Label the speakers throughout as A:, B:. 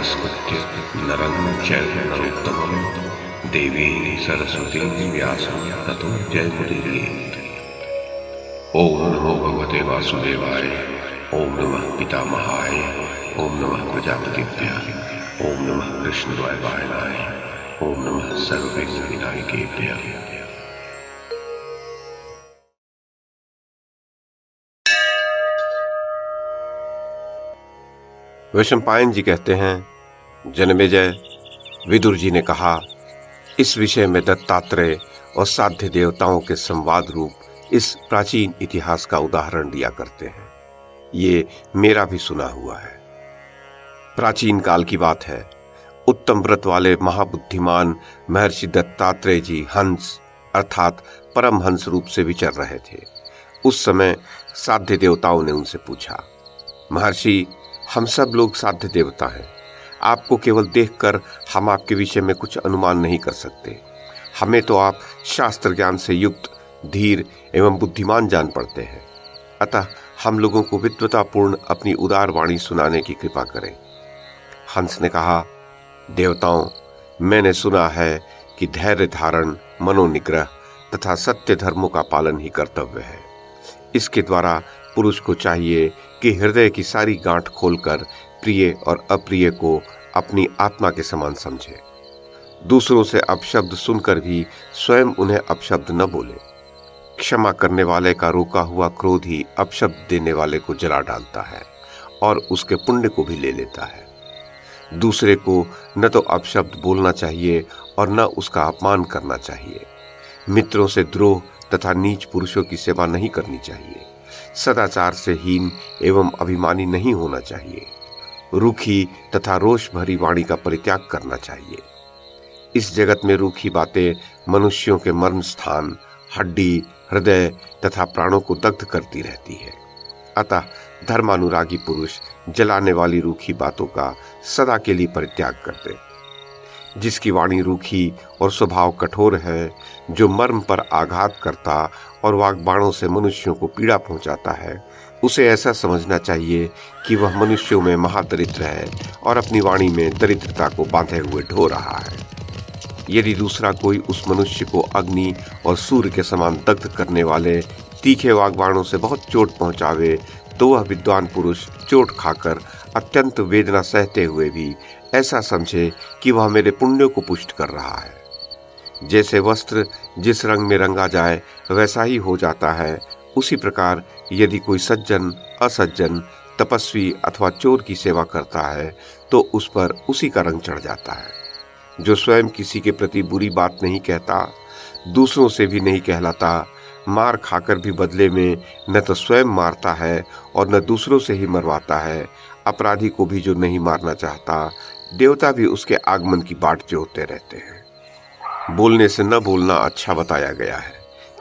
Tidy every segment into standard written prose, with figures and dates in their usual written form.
A: नमस्कृत्य नरं चैव नरोत्तमं देवीं सरस्वतीं व्यासं ततो जयमुदीरयेत्। ओम नमो भगवते वासुदेवाय। ओम नमः पितामहाय। ओम नमः प्रजापतिभ्यः। ओम नमः कृष्णद्वैपायनाय। ओम नमः सर्वविघ्नविनायकेभ्यः।
B: वैशंपायन जी कहते हैं, जनमेजय, विदुर जी ने कहा, इस विषय में दत्तात्रेय और साध्य देवताओं के संवाद रूप इस प्राचीन इतिहास का उदाहरण दिया करते हैं। ये मेरा भी सुना हुआ है। प्राचीन काल की बात है। उत्तम व्रत वाले महाबुद्धिमान महर्षि दत्तात्रेय जी हंस अर्थात परमहंस रूप से विचर रहे थे। उस समय साध्य देवताओं ने उनसे पूछा, महर्षि, हम सब लोग साध्य देवता हैं। आपको केवल देखकर हम आपके विषय में कुछ अनुमान नहीं कर सकते। हमें तो आप शास्त्र ज्ञान से युक्त, धीर एवं बुद्धिमान जान पड़ते हैं। अतः हम लोगों को विद्वतापूर्ण अपनी उदार वाणी सुनाने की कृपा करें। हंस ने कहा, देवताओं, मैंने सुना है कि धैर्य धारण, मनोनिग्रह तथा सत्य धर्मों का पालन ही कर्तव्य है। इसके द्वारा पुरुष को चाहिए कि हृदय की सारी गांठ खोलकर प्रिय और अप्रिय को अपनी आत्मा के समान समझे। दूसरों से अपशब्द सुनकर भी स्वयं उन्हें अपशब्द न बोले। क्षमा करने वाले का रोका हुआ क्रोध ही अपशब्द देने वाले को जला डालता है और उसके पुण्य को भी ले लेता है। दूसरे को न तो अपशब्द बोलना चाहिए और न उसका अपमान करना चाहिए। मित्रों से द्रोह तथा नीच पुरुषों की सेवा नहीं करनी चाहिए। सदाचार से हीन एवं अभिमानी नहीं होना चाहिए। रूखी तथा रोष भरी वाणी का परित्याग करना चाहिए। इस जगत में रूखी बातें मनुष्यों के मर्म स्थान, हड्डी, हृदय तथा प्राणों को दग्ध करती रहती है। अतः धर्मानुरागी पुरुष जलाने वाली रूखी बातों का सदा के लिए परित्याग कर दे। जिसकी वाणी रूखी और स्वभाव कठोर है, जो मर्म पर आघात करता और वाग्बाणों से मनुष्यों को पीड़ा पहुंचाता है, उसे ऐसा समझना चाहिए कि वह मनुष्यों में महादरिद्र है और अपनी वाणी में दरिद्रता को बांधे हुए ढो रहा है। यदि दूसरा कोई उस मनुष्य को अग्नि और सूर्य के समान दग्ध करने वाले तीखे वाग्बाणों से बहुत चोट पहुंचावे, तो वह विद्वान पुरुष चोट खाकर अत्यंत वेदना सहते हुए भी ऐसा समझे कि वह मेरे पुण्यों को पुष्ट कर रहा है। जैसे वस्त्र जिस रंग में रंगा जाए वैसा ही हो जाता है, उसी प्रकार यदि कोई सज्जन, असज्जन, तपस्वी अथवा चोर की सेवा करता है तो उस पर उसी का रंग चढ़ जाता है। जो स्वयं किसी के प्रति बुरी बात नहीं कहता, दूसरों से भी नहीं कहलाता, मार खाकर भी बदले में न तो स्वयं मारता है और न दूसरों से ही मरवाता है, अपराधी को भी जो नहीं मारना चाहता, देवता भी उसके आगमन की बाट जोहते रहते हैं। बोलने से न बोलना अच्छा बताया गया है,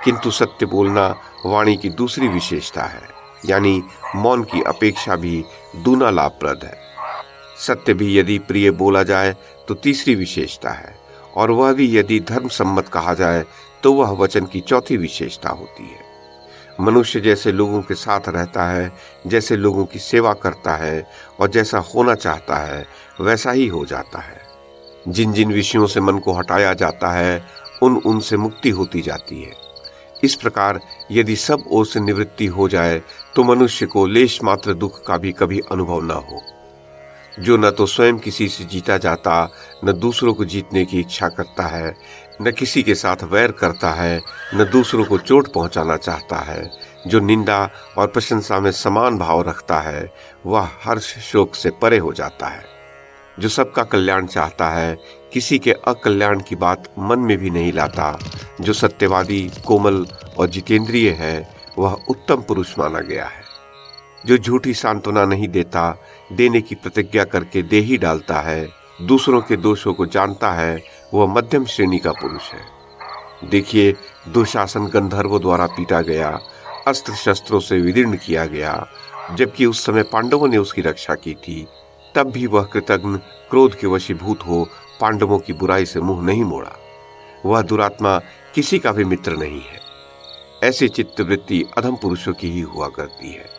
B: किंतु सत्य बोलना वाणी की दूसरी विशेषता है, यानी मौन की अपेक्षा भी दूना लाभप्रद है। सत्य भी यदि प्रिय बोला जाए तो तीसरी विशेषता है, और वह भी यदि धर्म सम्मत कहा जाए तो वह वचन की चौथी विशेषता होती है। मनुष्य जैसे लोगों के साथ रहता है, जैसे लोगों की सेवा करता है और जैसा होना चाहता है वैसा ही हो जाता है। जिन जिन विषयों से मन को हटाया जाता है उनसे मुक्ति होती जाती है। इस प्रकार यदि सब ओर से निवृत्ति हो जाए तो मनुष्य को लेश मात्र दुख का भी कभी अनुभव न हो। जो न तो स्वयं किसी से जीता जाता, न दूसरों को जीतने की इच्छा करता है, न किसी के साथ वैर करता है, न दूसरों को चोट पहुंचाना चाहता है, जो निंदा और प्रशंसा में समान भाव रखता है, वह हर्ष शोक से परे हो जाता है। जो सबका कल्याण चाहता है, किसी के अकल्याण की बात मन में भी नहीं लाता, जो सत्यवादी, कोमल और जितेंद्रिय है, वह उत्तम पुरुष माना गया है। जो झूठी सांत्वना नहीं देता, देने की प्रतिज्ञा करके दे ही डालता है, दूसरों के दोषों को जानता है, वह मध्यम श्रेणी का पुरुष है। देखिए, दुशासन गंधर्वों द्वारा पीटा गया, अस्त्र शस्त्रों से विदीर्ण किया गया, जबकि उस समय पांडवों ने उसकी रक्षा की थी। तब भी वह कृतघ्न, क्रोध के वशीभूत हो पांडवों की बुराई से मुंह नहीं मोड़ा। वह दुरात्मा किसी का भी मित्र नहीं है। ऐसी चित्तवृत्ति अधम पुरुषों की ही हुआ करती है।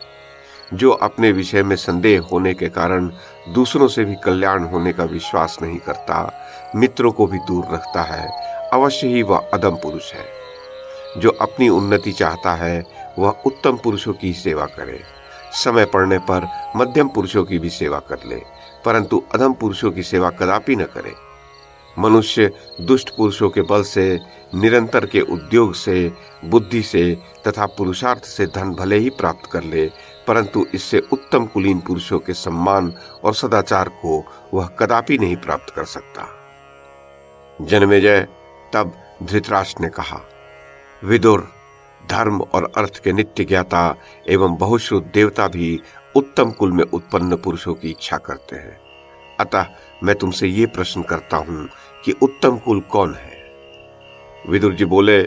B: जो अपने विषय में संदेह होने के कारण दूसरों से भी कल्याण होने का विश्वास नहीं करता, मित्रों को भी दूर रखता है, अवश्य ही वह अधम पुरुष है। जो अपनी उन्नति चाहता है वह उत्तम पुरुषों की सेवा करे, समय पड़ने पर मध्यम पुरुषों की भी सेवा कर ले, परंतु अधम पुरुषों की सेवा कदापि न करे। मनुष्य दुष्ट पुरुषों के बल से, निरंतर के उद्योग से, बुद्धि से तथा पुरुषार्थ से धन भले ही प्राप्त कर ले, परंतु इससे उत्तम कुलीन पुरुषों के सम्मान और सदाचार को वह कदापि नहीं प्राप्त कर सकता। जन्मेजय तब धृतराष्ट्र ने कहा, विदुर, धर्म और अर्थ के नित्य ज्ञाता एवं बहुश्रुत देवता भी उत्तम कुल में उत्पन्न पुरुषों की इच्छा करते हैं। अतः मैं तुमसे ये प्रश्न करता हूं कि उत्तम कुल कौन है? विदुर जी बोले,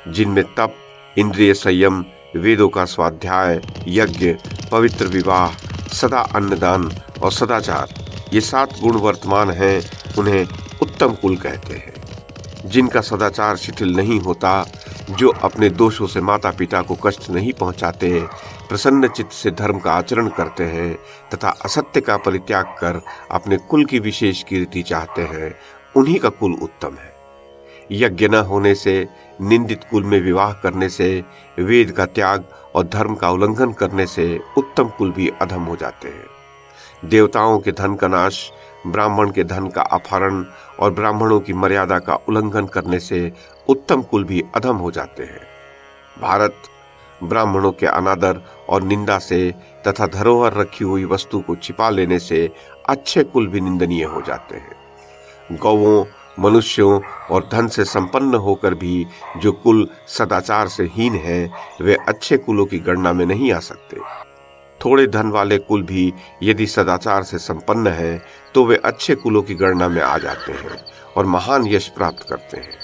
B: जिनमें तप, इंद्रिय संयम, वेदों का स्वाध्याय, यज्ञ, पवित्र विवाह, सदा अन्नदान और सदाचार, ये 7 गुण वर्तमान हैं, उन्हें उत्तम कुल कहते हैं। जिनका सदाचार शिथिल नहीं होता, जो अपने दोषों से माता पिता को कष्ट नहीं पहुंचाते, प्रसन्न चित्त से धर्म का आचरण करते हैं तथा असत्य का परित्याग कर अपने कुल की विशेष कीर्ति चाहते हैं, उन्हीं का कुल उत्तम है। यज्ञ न होने से, निंदित कुल में विवाह करने से, वेद का त्याग और धर्म का उल्लंघन करने से उत्तम कुल भी अधम हो जाते हैं। देवताओं के धन का नाश, ब्राह्मण के धन का अपहरण और ब्राह्मणों की मर्यादा का उल्लंघन करने से उत्तम कुल भी अधम हो जाते हैं। भारत ब्राह्मणों के अनादर और निंदा से तथा धरोहर रखी हुई वस्तु को छिपा लेने से अच्छे कुल भी निंदनीय हो जाते हैं। गौओं, मनुष्यों और धन से संपन्न होकर भी जो कुल सदाचार से हीन है, वे अच्छे कुलों की गणना में नहीं आ सकते। थोड़े धन वाले कुल भी यदि सदाचार से संपन्न है तो वे अच्छे कुलों की गणना में आ जाते हैं और महान यश प्राप्त करते हैं।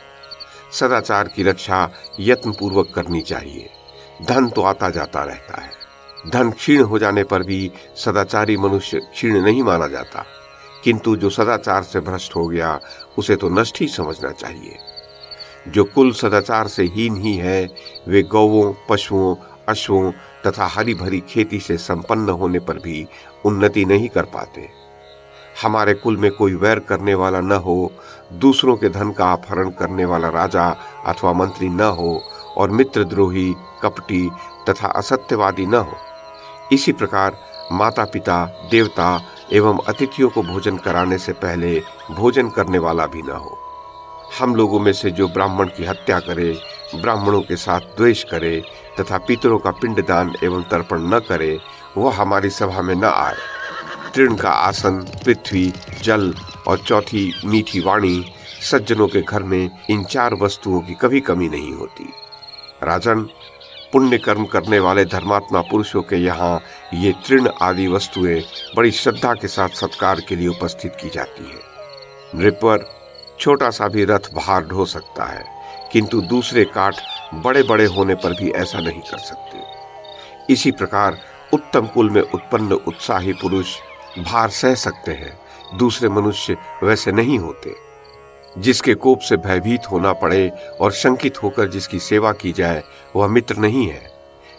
B: सदाचार की रक्षा यत्न पूर्वक करनी चाहिए। धन तो आता जाता रहता है। धन क्षीण हो जाने पर भी सदाचारी मनुष्य क्षीण नहीं माना जाता, किंतु जो सदाचार से भ्रष्ट हो गया उसे तो नष्ट ही समझना चाहिए। जो कुल सदाचार से हीन ही है, वे गौओं, पशुओं, अश्वों तथा हरी भरी खेती से संपन्न होने पर भी उन्नति नहीं कर पाते। हमारे कुल में कोई वैर करने वाला न हो, दूसरों के धन का अपहरण करने वाला राजा अथवा मंत्री न हो और मित्रद्रोही, कपटी तथा असत्यवादी न हो। इसी प्रकार माता पिता, देवता एवं अतिथियों को भोजन कराने से पहले भोजन करने वाला भी न हो। हम लोगों में से जो ब्राह्मण की हत्या करे, ब्राह्मणों के साथ द्वेष करे तथा पितरों का पिंडदान एवं तर्पण न करे, वह हमारी सभा में न आए। तृण का आसन, पृथ्वी, जल और चौथी मीठी वाणी, सज्जनों के घर में इन 4 वस्तुओं की कभी कमी नहीं होती। राजन, पुण्य कर्म करने वाले धर्मात्मा पुरुषों के यहाँ ये तृण आदि वस्तुएं बड़ी श्रद्धा के साथ सत्कार के लिए उपस्थित की जाती है। नृपर, छोटा सा भी रथ भार ढो सकता है, किंतु दूसरे काठ बड़े बड़े होने पर भी ऐसा नहीं कर सकते। इसी प्रकार उत्तम कुल में उत्पन्न उत्साही पुरुष भार सह सकते हैं, दूसरे मनुष्य वैसे नहीं होते। जिसके कोप से भयभीत होना पड़े और शंकित होकर जिसकी सेवा की जाए, वह मित्र नहीं है।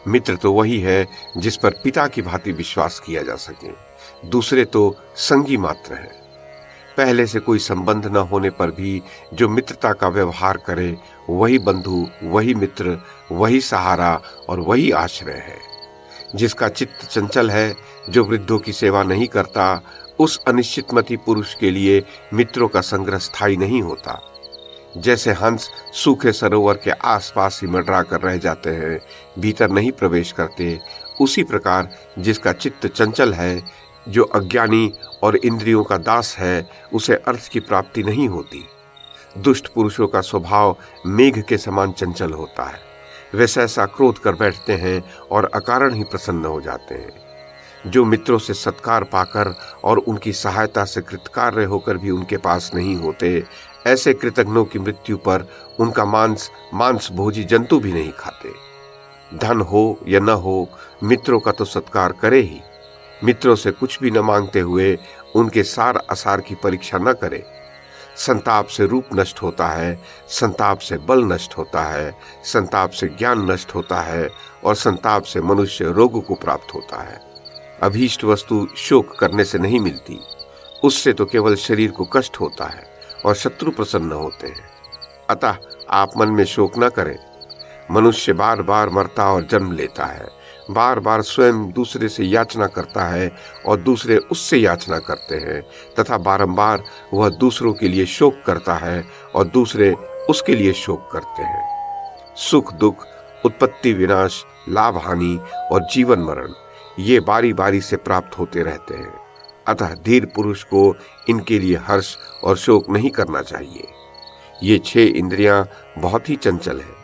B: मित्र तो वही है जिस पर पिता की भांति विश्वास किया जा सके, दूसरे तो संगी मात्र है। पहले से कोई संबंध न होने पर भी जो मित्रता का व्यवहार करे, वही बंधु, वही मित्र, वही सहारा और वही आश्रय है। जिसका चित्त चंचल है, जो वृद्धों की सेवा नहीं करता, उस अनिश्चितमती पुरुष के लिए मित्रों का संग्रह स्थायी नहीं होता। जैसे हंस सूखे सरोवर के आसपास ही मंडरा कर रह जाते हैं, भीतर नहीं प्रवेश करते, उसी प्रकार जिसका चित्त चंचल है, जो अज्ञानी और इंद्रियों का दास है, उसे अर्थ की प्राप्ति नहीं होती। दुष्ट पुरुषों का स्वभाव मेघ के समान चंचल होता है। वे सहसा क्रोध कर बैठते हैं और अकारण ही प्रसन्न हो जाते हैं। जो मित्रों से सत्कार पाकर और उनकी सहायता से कृतकार्य होकर भी उनके पास नहीं होते, ऐसे कृतज्ञों की मृत्यु पर उनका मांस भोजी जंतु भी नहीं खाते। धन हो या न हो, मित्रों का तो सत्कार करे ही। मित्रों से कुछ भी न मांगते हुए उनके सार असार की परीक्षा न करे। संताप से रूप नष्ट होता है, संताप से बल नष्ट होता है, संताप से ज्ञान नष्ट होता है और संताप से मनुष्य रोग को प्राप्त होता है। अभीष्ट वस्तु शोक करने से नहीं मिलती, उससे तो केवल शरीर को कष्ट होता है और शत्रु प्रसन्न होते हैं। अतः आप मन में शोक न करें। मनुष्य बार बार मरता और जन्म लेता है, बार बार स्वयं दूसरे से याचना करता है और दूसरे उससे याचना करते हैं, तथा बारंबार वह दूसरों के लिए शोक करता है और दूसरे उसके लिए शोक करते हैं। सुख दुख, उत्पत्ति विनाश, लाभ हानि और जीवन मरण ये बारी बारी से प्राप्त होते रहते हैं। अतः धीर पुरुष को इनके लिए हर्ष और शोक नहीं करना चाहिए। ये 6 इंद्रियां बहुत ही चंचल है।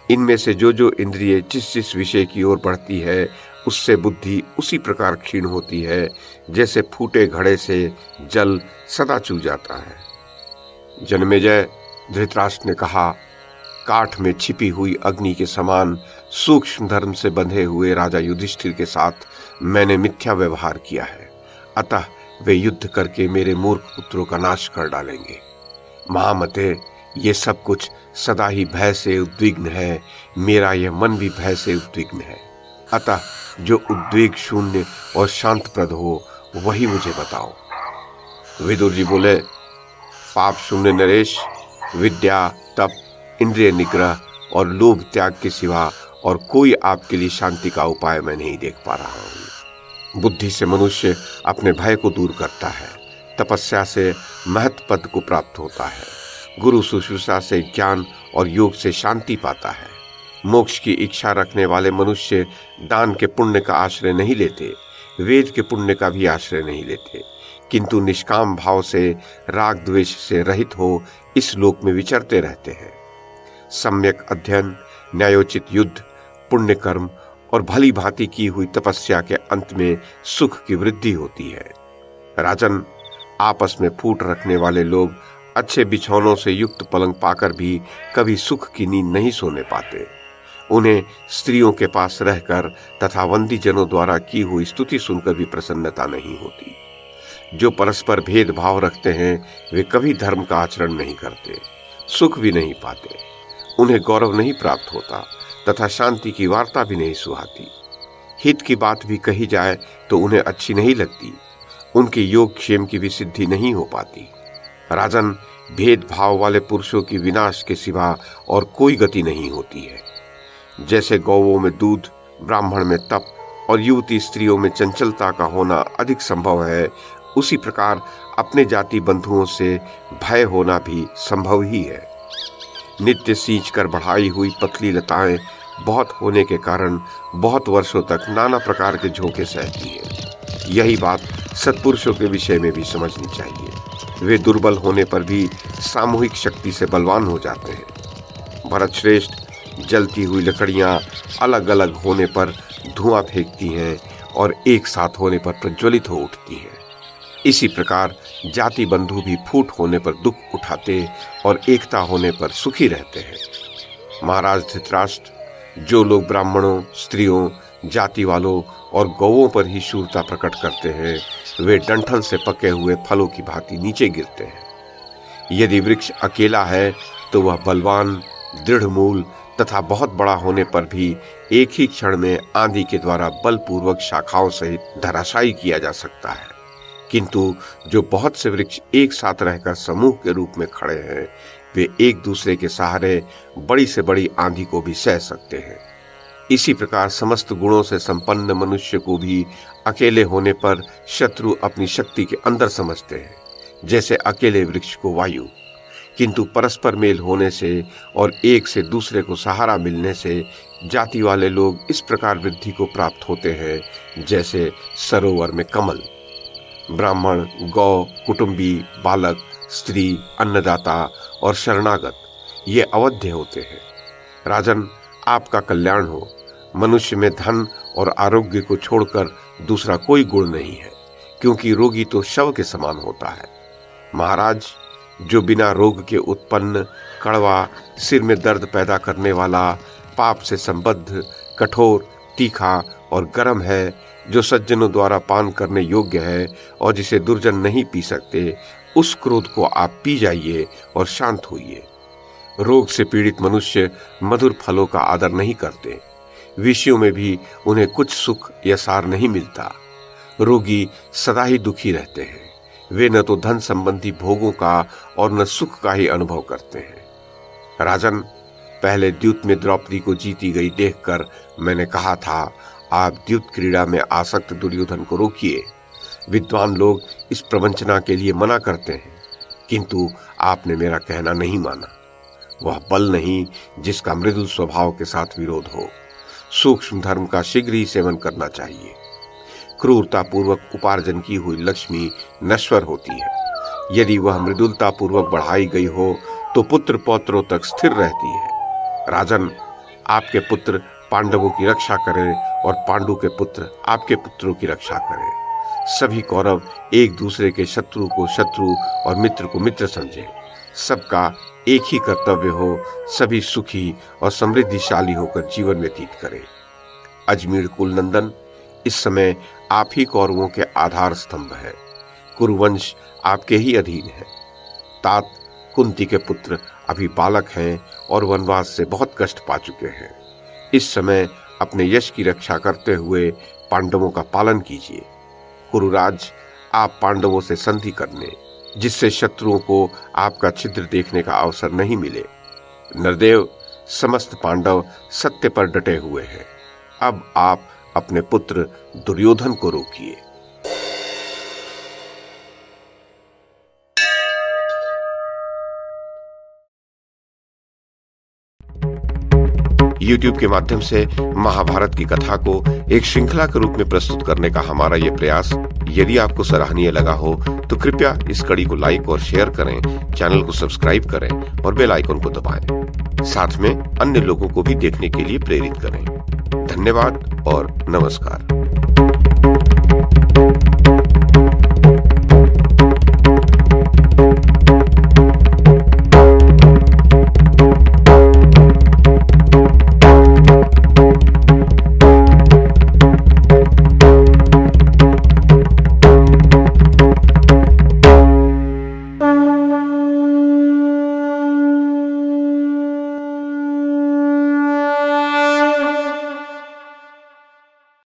B: इनमें से जो इंद्रिय जिस विषय की ओर बढ़ती है, उससे बुद्धि उसी प्रकार क्षीण होती है जैसे फूटे घड़े से जल सदा चू जाता है। जन्मेजय, धृतराष्ट्र ने कहा, काठ में छिपी हुई अग्नि के समान सूक्ष्म धर्म से बंधे हुए राजा युधिष्ठिर के साथ मैंने मिथ्या व्यवहार किया है। अतः वे युद्ध करके मेरे मूर्ख पुत्रों का नाश कर डालेंगे। महामते, ये सब कुछ सदा ही भय से उद्विग्न है। मेरा यह मन भी भय से उद्विग्न है। अतः जो उद्वेग शून्य और शांतप्रद हो वही मुझे बताओ। विदुर जी बोले, पाप शून्य नरेश, विद्या, तप, इंद्रिय निग्रह और लोभ त्याग के सिवा और कोई आपके लिए शांति का उपाय मैं नहीं देख पा रहा हूँ। बुद्धि से मनुष्य अपने भय को दूर करता है, तपस्या से महत् पद को प्राप्त होता है, गुरु शुश्रूषा से ज्ञान और योग से शांति पाता है। मोक्ष की इच्छा रखने वाले मनुष्य दान के पुण्य का आश्रय नहीं लेते, वेद के पुण्य का भी आश्रय नहीं लेते, किंतु निष्काम भाव से राग द्वेष से रहित हो इस लोक में विचरते रहते हैं। सम्यक अध्ययन, न्यायोचित युद्ध, पुण्य कर्म और भली भांति की हुई तपस्या के अंत में सुख की वृद्धि होती है। राजन, आपस में फूट रखने वाले लोग अच्छे बिछौनों से युक्त पलंग पाकर भी कभी सुख की नींद नहीं सोने पाते। उन्हें स्त्रियों के पास रहकर तथा वंदी जनों द्वारा की हुई स्तुति सुनकर भी प्रसन्नता नहीं होती। जो परस्पर भेदभाव रखते हैं वे कभी धर्म का आचरण नहीं करते, सुख भी नहीं पाते, उन्हें गौरव नहीं प्राप्त होता तथा शांति की वार्ता भी नहीं सुहाती। हित की बात भी कही जाए तो उन्हें अच्छी नहीं लगती, उनके योग क्षेम की भी सिद्धि नहीं हो पाती। राजन, भेदभाव वाले पुरुषों की विनाश के सिवा और कोई गति नहीं होती है। जैसे गौओं में दूध, ब्राह्मण में तप और युवती स्त्रियों में चंचलता का होना अधिक संभव है, उसी प्रकार अपने जाति बंधुओं से भय होना भी संभव ही है। नित्य सींच कर बढ़ाई हुई पतली लताएं बहुत होने के कारण बहुत वर्षों तक नाना प्रकार के झोंके सहती हैं। यही बात सत्पुरुषों के विषय में भी समझनी चाहिए। वे दुर्बल होने पर भी सामूहिक शक्ति से बलवान हो जाते हैं। भरतश्रेष्ठ, जलती हुई लकड़ियां अलग अलग होने पर धुआं फेंकती हैं और एक साथ होने पर प्रज्वलित हो उठती हैं। इसी प्रकार जाति बंधु भी फूट होने पर दुख उठाते और एकता होने पर सुखी रहते हैं। महाराज धृतराष्ट्र, जो लोग ब्राह्मणों, स्त्रियों, जाति वालों और गौओं पर ही शूरता प्रकट करते हैं, वे डंठल से पके हुए फलों की भांति नीचे गिरते हैं। यदि वृक्ष अकेला है तो वह बलवान, दृढ़ मूल तथा बहुत बड़ा होने पर भी एक ही क्षण में आंधी के द्वारा बलपूर्वक शाखाओं सहित धराशायी किया जा सकता है, किंतु जो बहुत से वृक्ष एक साथ रहकर समूह के रूप में खड़े हैं, वे एक दूसरे के सहारे बड़ी से बड़ी आंधी को भी सह सकते हैं। इसी प्रकार समस्त गुणों से संपन्न मनुष्य को भी अकेले होने पर शत्रु अपनी शक्ति के अंदर समझते हैं, जैसे अकेले वृक्ष को वायु, किंतु परस्पर मेल होने से और एक से दूसरे को सहारा मिलने से जाति वाले लोग इस प्रकार वृद्धि को प्राप्त होते हैं जैसे सरोवर में कमल। ब्राह्मण, गौ, कुटुंबी, बालक, स्त्री, अन्नदाता और शरणागत ये अवध्य होते हैं। राजन, आपका कल्याण हो। मनुष्य में धन और आरोग्य को छोड़कर दूसरा कोई गुण नहीं है, क्योंकि रोगी तो शव के समान होता है। महाराज, जो बिना रोग के उत्पन्न, कड़वा, सिर में दर्द पैदा करने वाला, पाप से संबद्ध, कठोर, तीखा और गर्म है, जो सज्जनों द्वारा पान करने योग्य है और जिसे दुर्जन नहीं पी सकते, उस क्रोध को आप पी जाइए और शांत होइए। रोग से पीड़ित मनुष्य मधुर फलों का आदर नहीं करते, विषयों में भी उन्हें कुछ सुख या सार नहीं मिलता। रोगी सदा ही दुखी रहते हैं। वे न तो धन संबंधी भोगों का और न सुख का ही अनुभव करते हैं। राजन, पहले द्यूत में द्रौपदी को जीती गई देखकर मैंने कहा था, आप द्यूत क्रीड़ा में आसक्त दुर्योधन को रोकिए। विद्वान लोग इस प्रवंचना के लिए मना करते हैं, किंतु आपने मेरा कहना नहीं माना। वह बल नहीं जिसका मृदुल स्वभाव के साथ विरोध हो। सूक्ष्म धर्म का शीघ्र ही सेवन करना चाहिए। क्रूरता पूर्वक उपार्जन की हुई लक्ष्मी नश्वर होती है। यदि वह मृदुलता पूर्वक बढ़ाई गई हो तो पुत्र पौत्रों तक स्थिर रहती है। राजन, आपके पुत्र पांडवों की रक्षा करें और पांडु के पुत्र आपके पुत्रों की रक्षा करें। सभी कौरव एक दूसरे के शत्रु को शत्रु और मित्र को मित्र समझें। सबका एक ही कर्तव्य हो, सभी सुखी और समृद्धिशाली होकर जीवन व्यतीत करें। अजमेर कुल नंदन, इस समय आप ही कौरवों के आधार स्तंभ है। कुरुवंश आपके ही अधीन है। तात कुंती के पुत्र अभी बालक हैं और वनवास से बहुत कष्ट पा चुके हैं। इस समय अपने यश की रक्षा करते हुए पांडवों का पालन कीजिए। कुरुराज, आप पांडवों से संधि करने, जिससे शत्रुओं को आपका छिद्र देखने का अवसर नहीं मिले। नरदेव, समस्त पांडव सत्य पर डटे हुए हैं। अब आप अपने पुत्र दुर्योधन को रोकिए। YouTube के माध्यम से महाभारत की कथा को एक श्रृंखला के रूप में प्रस्तुत करने का हमारा ये प्रयास यदि आपको सराहनीय लगा हो तो कृपया इस कड़ी को लाइक और शेयर करें, चैनल को सब्सक्राइब करें और बेल आइकन को दबाएं। साथ में अन्य लोगों को भी देखने के लिए प्रेरित करें। धन्यवाद और नमस्कार।